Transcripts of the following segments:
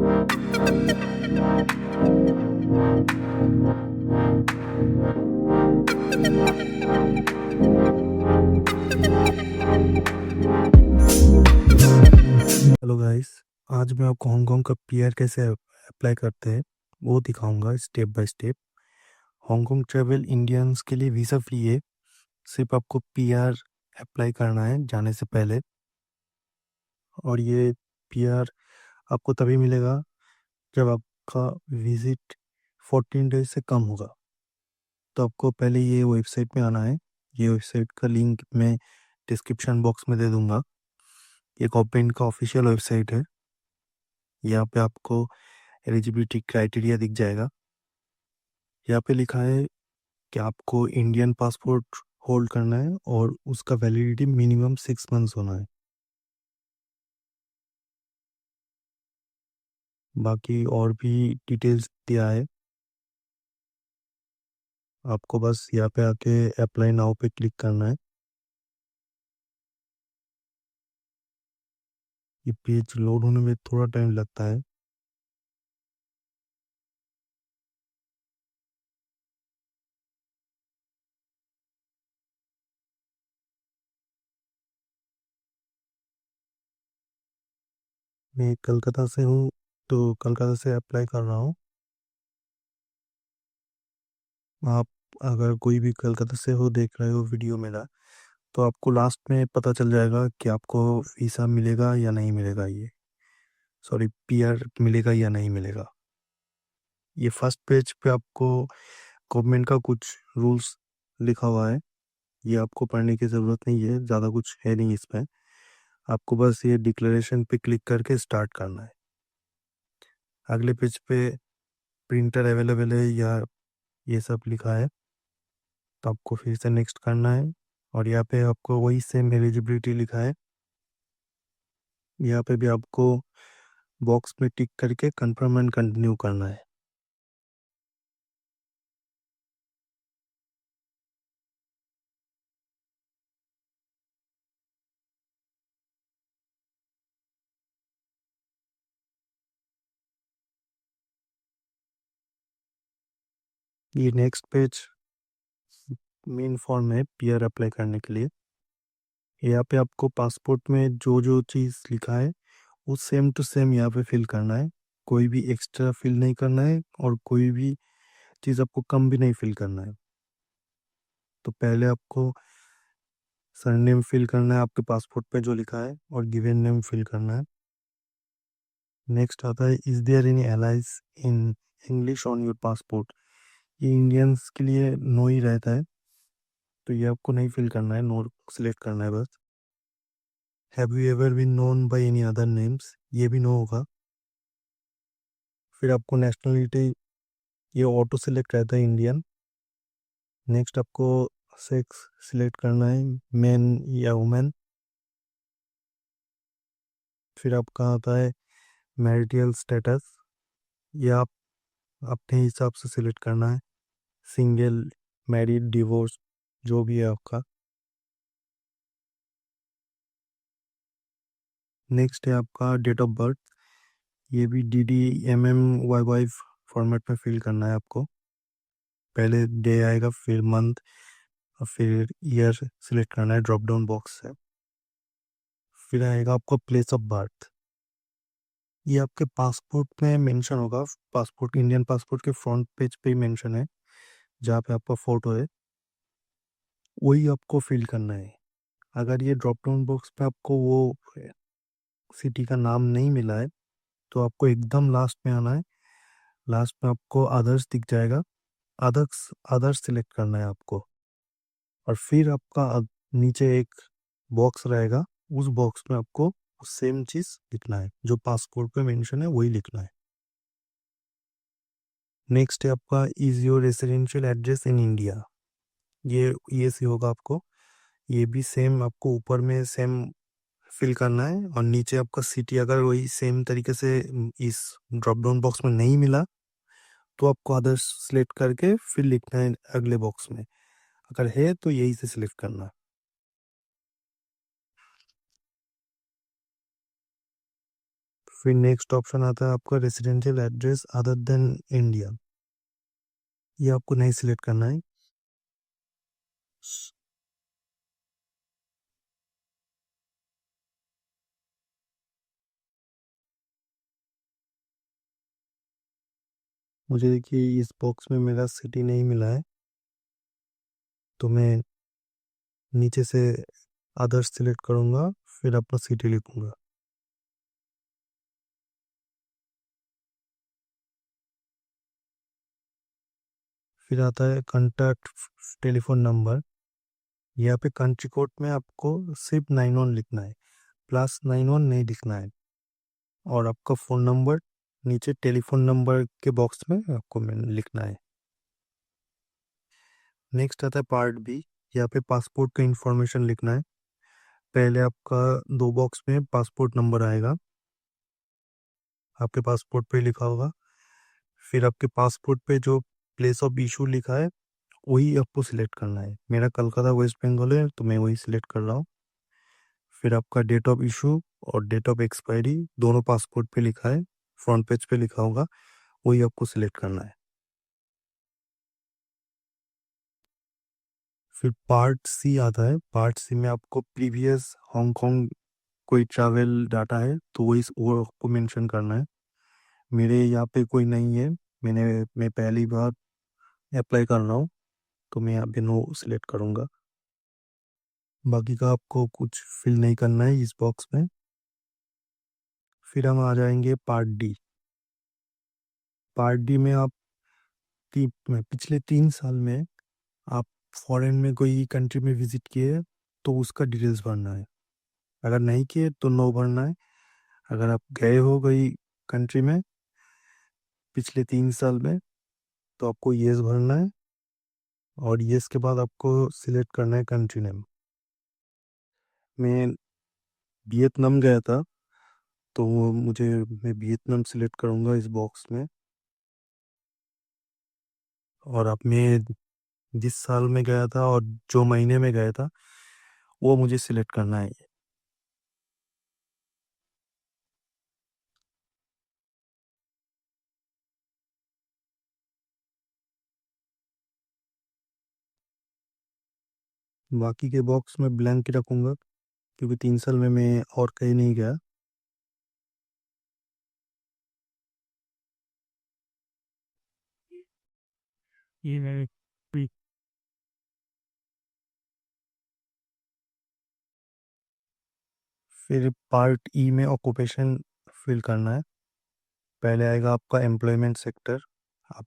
Hello guys. आज मैं आपको हांगकांग का पीआर कैसे अप्लाई करते हैं वो दिखाऊंगा step by step. Hong Kong travel Indians के लिए वीज़ा फ्री है। सिर्फ आपको पीआर अप्लाई करना है जाने से पहले। और ये पीआर आपको तभी मिलेगा जब आपका विजिट 14 डेज से कम होगा। तो आपको पहले ये वेबसाइट में आना है। ये वेबसाइट का लिंक मैं डिस्क्रिप्शन बॉक्स में दे दूंगा। ये गवर्नमेंट का ऑफिशियल वेबसाइट है। यहाँ पे आपको एलिजिबिलिटी क्राइटेरिया दिख जाएगा। यहाँ पे लिखा है कि आपको इंडियन पासपोर्ट होल्ड करना है और उसका वैलिडिटी मिनिमम 6 मंथ्स होना है। बाकी और भी डिटेल्स दिया है। आपको बस यहाँ पे आके अप्लाई नाउ पे क्लिक करना है। ये पेज लोड होने में थोड़ा टाइम लगता है। मैं कलकत्ता से हूँ, तो कलकत्ता से अप्लाई कर रहा हूँ। आप अगर कोई भी कलकत्ता से हो देख रहे हो वीडियो मेरा, तो आपको लास्ट में पता चल जाएगा कि आपको वीज़ा मिलेगा या नहीं मिलेगा। ये सॉरी, पीआर मिलेगा या नहीं मिलेगा। ये फर्स्ट पेज पे आपको गवर्नमेंट का कुछ रूल्स लिखा हुआ है। ये आपको पढ़ने की ज़रूरत नहीं है, ज़्यादा कुछ है नहीं इसमें। आपको बस ये डिक्लेरेशन पे क्लिक करके स्टार्ट करना है। अगले पेज पे प्रिंटर अवेलेबल है या ये सब लिखा है, तो आपको फिर से नेक्स्ट करना है। और यहाँ पे आपको वही सेम एलिजिबिलिटी लिखा है। यहाँ पे भी आपको बॉक्स में टिक करके कंफर्म एंड कंटिन्यू करना है। ये नेक्स्ट पेज मेन फॉर्म है पीआर अप्लाई करने के लिए। यहाँ पे आपको पासपोर्ट में जो जो चीज़ लिखा है वो सेम टू सेम यहाँ पे फिल करना है। कोई भी एक्स्ट्रा फिल नहीं करना है और कोई भी चीज़ आपको कम भी नहीं फिल करना है। तो पहले आपको सरनेम फिल करना है आपके पासपोर्ट पे जो लिखा है, और गिवन नेम फिल करना है। नेक्स्ट आता है is there any aliases in English on your passport. ये इंडियंस के लिए नो ही रहता है, तो ये आपको नहीं फिल करना है, नो सिलेक्ट करना है बस। Have you ever been known by any other names, ये भी नो होगा। फिर आपको नेशनलिटी, ये ऑटो सिलेक्ट रहता है, इंडियन। नेक्स्ट आपको सेक्स सिलेक्ट करना है, मैन या वुमेन। फिर आपका आता है मैरिटल स्टेटस, ये आप अपने हिसाब से सिलेक्ट करना है, सिंगल, मैरिड, डिवोर्स, जो भी है आपका। नेक्स्ट है आपका डेट ऑफ बर्थ। ये भी D D M M Y Y format में फिल करना है आपको। पहले डे आएगा, फिर मंथ, और फिर ईयर सिलेक्ट करना है ड्रॉप डाउन बॉक्स से। फिर आएगा आपका प्लेस ऑफ बर्थ। ये आपके पासपोर्ट में मेंशन होगा। पासपोर्ट, इंडियन पासपोर्ट के फ्रंट पेज पे ही मेंशन है, जहाँ पे आपका फोटो है वही आपको फिल करना है। अगर ये ड्रॉप डाउन बॉक्स पे आपको वो सिटी का नाम नहीं मिला है, तो आपको एकदम लास्ट में आना है। लास्ट में आपको अदर्स दिख जाएगा, अदर्स अदर्स सिलेक्ट करना है आपको। और फिर आपका नीचे एक बॉक्स रहेगा, उस बॉक्स में आपको सेम चीज़ लिखना है, जो पासपोर्ट पे मेंशन है वही लिखना है। नेक्स्ट है आपका is your residential address in India. ये सी होगा आपको। ये भी सेम आपको ऊपर में सेम फिल करना है, और नीचे आपका सिटी अगर वही सेम तरीके से इस ड्रॉप डाउन बॉक्स में नहीं मिला, तो आपको अदर्स सिलेक्ट करके फिर लिखना है अगले बॉक्स में। अगर है तो यही से सिलेक्ट करना है। फिर नेक्स्ट ऑप्शन आता है आपका residential address other than India. ये आपको नहीं सिलेक्ट करना है। मुझे देखिए इस बॉक्स में मेरा सिटी नहीं मिला है, तो मैं नीचे से अदर्स सिलेक्ट करूँगा, फिर अपना सिटी लिखूँगा। फिर आता है कॉन्टैक्ट टेलीफोन नंबर। यहाँ पे कंट्री कोड में आपको सिर्फ 91 लिखना है, +91 नहीं लिखना है। और आपका फ़ोन नंबर नीचे टेलीफोन नंबर के बॉक्स में आपको लिखना है। नेक्स्ट आता है पार्ट बी। यहाँ पे पासपोर्ट का इंफॉर्मेशन लिखना है। पहले आपका 2 बॉक्स में पासपोर्ट नंबर आएगा, आपके पासपोर्ट पे लिखा होगा। फिर आपके पासपोर्ट पे जो प्लेस ऑफ इशू लिखा है वही आपको सिलेक्ट करना है। मेरा कलकत्ता वेस्ट बंगाल है तो मैं वही सिलेक्ट कर रहा हूँ। फिर आपका डेट ऑफ इशू और डेट ऑफ एक्सपायरी दोनों पासपोर्ट पे लिखा है, फ्रंट पेज पे लिखा होगा, वही आपको सिलेक्ट करना है। फिर पार्ट सी आता है। पार्ट सी में आपको प्रीवियस हांगकांग कोई ट्रैवल डाटा है तो वो आपको मेंशन करना है। मेरे यहाँ पे कोई नहीं है, मैं पहली बार अप्लाई कर रहा हूँ, तो मैं यहाँ पे नो सिलेक्ट करूँगा। बाकी का आपको कुछ फिल नहीं करना है इस बॉक्स में। फिर हम आ जाएंगे पार्ट डी। पार्ट डी में आप पिछले 3 साल में आप फॉरेन में कोई कंट्री में विजिट किए तो उसका डिटेल्स भरना है। अगर नहीं किए तो नो भरना है। अगर आप गए हो कोई कंट्री में पिछले 3 साल में तो आपको येस भरना है, और येस के बाद आपको सिलेक्ट करना है कंट्री नेम। मैं वियतनाम गया था, तो मैं वियतनाम सिलेक्ट करूँगा इस बॉक्स में। और अब मैं जिस साल में गया था और जो महीने में गया था वो मुझे सिलेक्ट करना है। बाकी के बॉक्स में ब्लैंक ही रखूँगा, क्योंकि 3 साल में मैं और कहीं नहीं गया। ये है फिर पार्ट ई में ऑक्यूपेशन फिल करना है। पहले आएगा आपका एम्प्लॉयमेंट सेक्टर। आप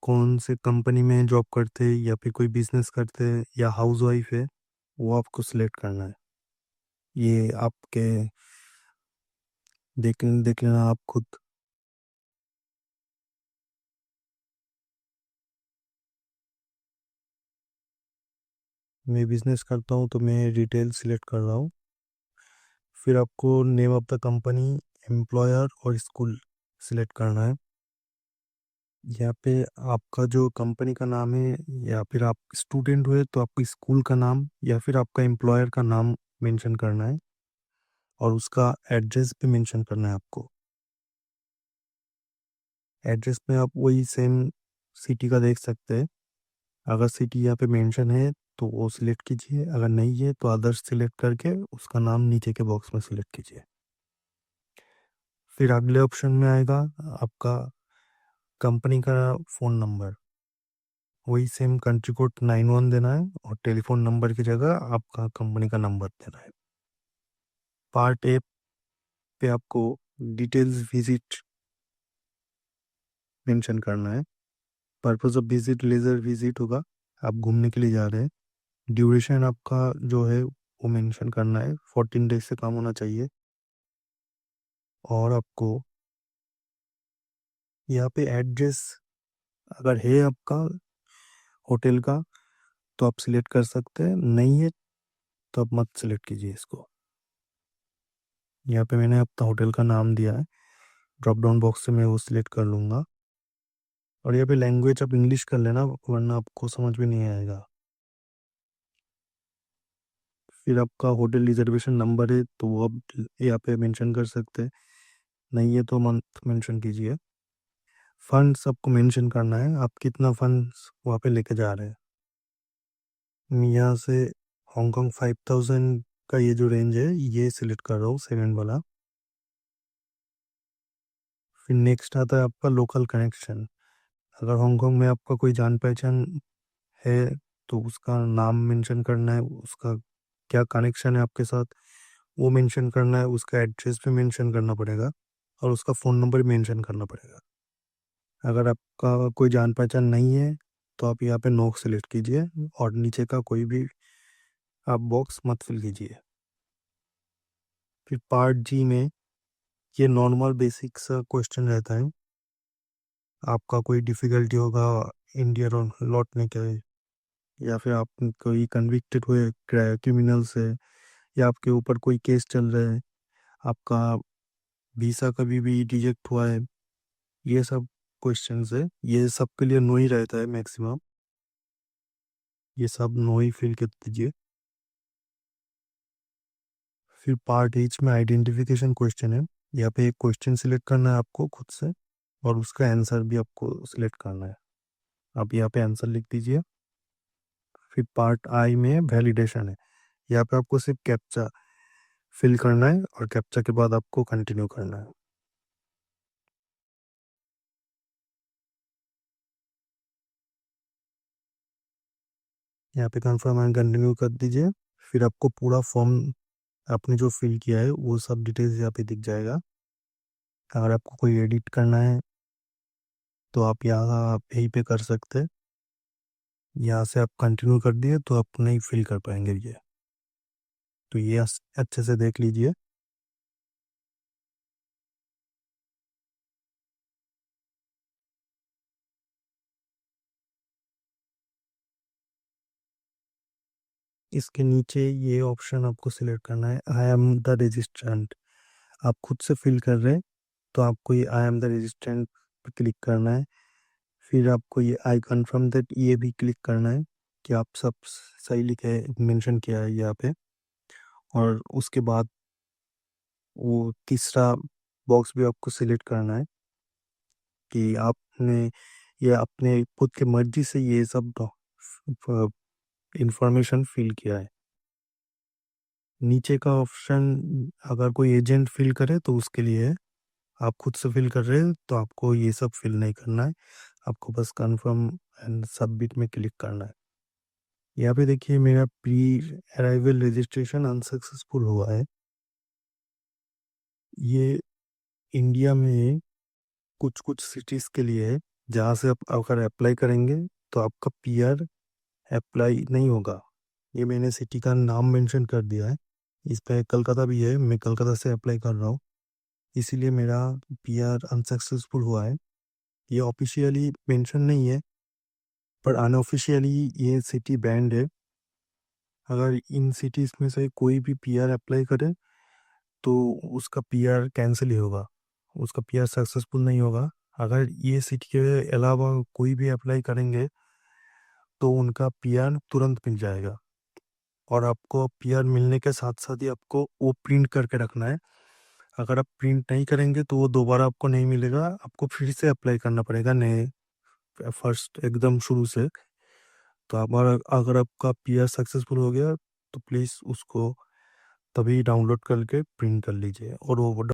कौन से कंपनी में जॉब करते हैं, या फिर कोई बिजनेस करते हैं, या हाउस वाइफ है, वो आपको सिलेक्ट करना है। ये आपके देख लेना आप खुद। मैं बिजनेस करता हूँ तो मैं रिटेल सिलेक्ट कर रहा हूँ। फिर आपको name of the company, employer और स्कूल सिलेक्ट करना है। यहाँ पे आपका जो कंपनी का नाम है, या फिर आप स्टूडेंट हुए तो आपके स्कूल का नाम या फिर आपका एम्प्लॉयर का नाम मेंशन करना है, और उसका एड्रेस भी मेंशन करना है आपको। एड्रेस में आप वही सेम सिटी का देख सकते हैं। अगर सिटी यहाँ पे मेंशन है तो वो सिलेक्ट कीजिए, अगर नहीं है तो अदर्स सिलेक्ट करके उसका नाम नीचे के बॉक्स में सिलेक्ट कीजिए। फिर अगले ऑप्शन में आएगा आपका कंपनी का फ़ोन नंबर। वही सेम कंट्री कोड 91 देना है, और टेलीफोन नंबर की जगह आपका कंपनी का नंबर देना है। पार्ट ए पे आपको डिटेल्स विजिट मेंशन करना है। Purpose of visit leisure visit होगा, आप घूमने के लिए जा रहे हैं। ड्यूरेशन आपका जो है वो मेंशन करना है, 14 डेज से कम होना चाहिए। और आपको यहाँ पे एड्रेस अगर है आपका होटल का तो आप सिलेक्ट कर सकते हैं, नहीं है तो आप मत सिलेक्ट कीजिए इसको। यहाँ पे मैंने अपना होटल का नाम दिया है, ड्रॉप डाउन बॉक्स से मैं वो सिलेक्ट कर लूँगा। और यहाँ पे लैंग्वेज आप इंग्लिश कर लेना, वरना आपको समझ में नहीं आएगा। फिर आपका होटल रिजर्वेशन नंबर है तो वो आप यहाँ पे मेंशन कर सकते हैं। नहीं है तो मंथ मेंशन कीजिए। फंड्स आपको मेंशन करना है, आप कितना फंड्स वहाँ पे लेके जा रहे हैं। मैं यहाँ से हांगकांग 5000 का ये जो रेंज है ये सिलेक्ट कर रहा हूँ, सेकंड वाला। फिर नेक्स्ट आता है आपका लोकल कनेक्शन। अगर हांगकांग में आपका कोई जान पहचान है तो उसका नाम मेंशन करना है, उसका क्या कनेक्शन है आपके साथ वो मेंशन करना है, उसका एड्रेस भी मेंशन करना पड़ेगा और उसका फ़ोन नंबर भी मेंशन करना पड़ेगा। अगर आपका कोई जान पहचान नहीं है तो आप यहाँ पे नो सेलेक्ट कीजिए और नीचे का कोई भी आप बॉक्स मत फिल कीजिए। फिर पार्ट जी में ये नॉर्मल बेसिक सा क्वेश्चन रहता है। आपका कोई डिफ़िकल्टी होगा इंडिया लौटने के, या फिर आप कोई कन्विक्टेड हुए क्रिमिनल से, या आपके ऊपर कोई केस चल रहा है, आपका वीज़ा कभी भी रिजेक्ट हुआ है, ये सब क्वेश्चंस है। ये सब के लिए नो ही रहता है मैक्सिमम, ये सब नो ही फिल कर दीजिए। फिर पार्ट एच में आइडेंटिफिकेशन क्वेश्चन है। यहाँ पे एक क्वेश्चन सिलेक्ट करना है आपको खुद से और उसका आंसर भी आपको सिलेक्ट करना है। आप यहाँ पे आंसर लिख दीजिए। फिर पार्ट आई में वैलिडेशन है। यहाँ पे आपको सिर्फ कैप्चा फिल करना है और कैप्चा के बाद आपको कंटिन्यू करना है। यहाँ पे कंफर्म एंड कंटिन्यू कर दीजिए। फिर आपको पूरा फॉर्म आपने जो फिल किया है वो सब डिटेल्स यहाँ पे दिख जाएगा। अगर आपको कोई एडिट करना है तो आप यहाँ आप यहीं पे कर सकते हैं। यहाँ से आप कंटिन्यू कर दिए तो आप नहीं फिल कर पाएंगे ये। तो ये अच्छे से देख लीजिए। इसके नीचे ये ऑप्शन आपको सिलेक्ट करना है, आई एम द रजिस्ट्रेंट। आप खुद से फिल कर रहे हैं तो आपको ये आई एम द रजिस्ट्रेंट पर क्लिक करना है। फिर आपको ये आई कन्फर्म दैट ये भी क्लिक करना है कि आप सब सही लिखे मेंशन किया है यहाँ पे। और उसके बाद वो तीसरा बॉक्स भी आपको सिलेक्ट करना है कि आपने ये अपने खुद के मर्जी से ये सब इंफॉर्मेशन फिल किया है। नीचे का ऑप्शन अगर कोई एजेंट फिल करे तो उसके लिए है। आप खुद से फिल कर रहे हैं तो आपको ये सब फिल नहीं करना है, आपको बस कंफर्म एंड सबमिट में क्लिक करना है। यहाँ पे देखिए मेरा प्री अराइवल रजिस्ट्रेशन अनसक्सेसफुल हुआ है। ये इंडिया में कुछ कुछ सिटीज़ के लिए है जहाँ से आप अगर अप्लाई करेंगे तो आपका पीआर अप्लाई नहीं होगा। ये मैंने सिटी का नाम मेंशन कर दिया है, इस पे कलकत्ता भी है, मैं कलकत्ता से अप्लाई कर रहा हूँ, इसीलिए मेरा पीआर अनसक्सेसफुल हुआ है। ये ऑफिशियली मेंशन नहीं है पर अनऑफिशियली ये सिटी बैंड है। अगर इन सिटीज़ में से कोई भी पीआर अप्लाई करे तो उसका पीआर कैंसिल ही होगा, उसका पीआर सक्सेसफुल नहीं होगा। अगर ये सिटी के अलावा कोई भी अप्लाई करेंगे तो उनका पीआर तुरंत मिल जाएगा। और आपको पीआर मिलने के साथ साथ ही आपको वो प्रिंट करके रखना है। अगर आप प्रिंट नहीं करेंगे तो वो दोबारा आपको नहीं मिलेगा, आपको फिर से अप्लाई करना पड़ेगा नए फर्स्ट एकदम शुरू से। तो हमारा अगर आपका पीआर सक्सेसफुल हो गया तो प्लीज़ उसको तभी डाउनलोड करके प्रिंट कर लीजिए और वो